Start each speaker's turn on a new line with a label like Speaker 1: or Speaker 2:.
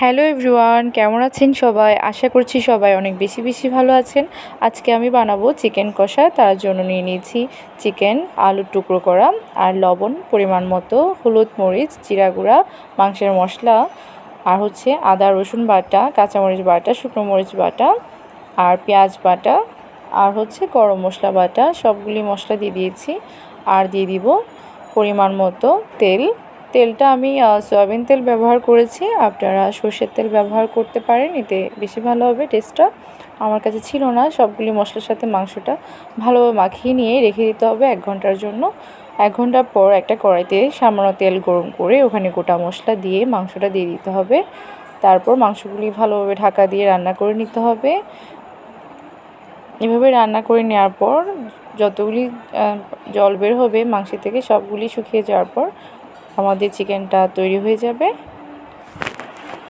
Speaker 1: Hello everyone, কেমন আছেন সবাই? আশা করছি সবাই অনেক বেশি বেশি ভালো আছেন। আজকে আমি বানাবো চিকেন কষা। তার জন্য নিয়ে নিয়েছি চিকেন, আলুর টুকরো করা আর লবণ পরিমাণ মতো, হলুদ, মরিচ, জিরা গুঁড়া, মাংসের মশলা আর হচ্ছে আদা রসুন বাটা, কাঁচামরিচ বাটা, শুকনো মরিচ বাটা আর পেঁয়াজ বাটা আর হচ্ছে গরম মশলা বাটা। সবগুলি মশলা দিয়ে দিয়েছি। আর দিয়ে দিব পরিমাণ মতো তেল। তেলটা আমি সয়াবিন তেল ব্যবহার করেছি, আপনারা সর্ষের তেল ব্যবহার করতে পারেন, এতে বেশি ভালো হবে টেস্টটা। আমার কাছে ছিল না। সবগুলি মশলার সাথে মাংসটা ভালোভাবে মাখিয়ে নিয়ে রেখে দিতে হবে 1 ঘন্টার জন্য। 1 ঘন্টা পর একটা কড়াইতে সামান্য তেল গরম করে ওখানে গোটা মশলা দিয়ে মাংসটা দিয়ে দিতে হবে। তারপর মাংসগুলি ভালোভাবে ঢাকা দিয়ে রান্না করে নিতে হবে। এভাবে রান্না করে নেওয়ার পর যতগুলি জল বের হবে মাংস থেকে সবগুলি শুকিয়ে যাওয়ার পর আমাদের চিকেনটা তৈরি হয়ে যাবে।